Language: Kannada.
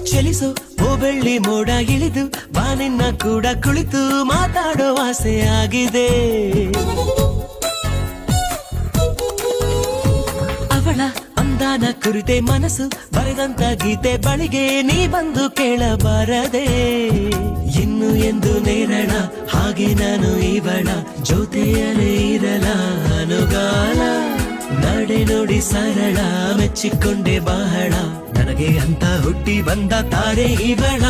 ಚಲಿಸೋ ಓ ಬೆಳ್ಳಿ ಮೋಡ ಇಳಿದು ಬಾನಿನ್ನ ಕೂಡ ಕುಳಿತು ಮಾತಾಡೋ ಆಸೆ ಆಗಿದೆ. ಅವಳ ಅಂದಾನ ಕುರಿತೆ ಮನಸ್ಸು ಬರೆದಂತ ಗೀತೆ ಬಳಿಗೆ ನೀ ಬಂದು ಕೇಳಬಾರದೆ. ಇನ್ನು ಎಂದು ನೇರಳ ಹಾಗೆ ನಾನು ಇವಳ ಜೊತೆಯಲೇ ಇರಲ ಅನುಗಾಲ. ನಡೆ ನೋಡಿ ಸರಳ ಮೆಚ್ಚಿಕೊಂಡೆ ಬಹಳ, ನನಗೆ ಅಂತ ಹುಟ್ಟಿ ಬಂದ ತಾರೆ ಇವಳ.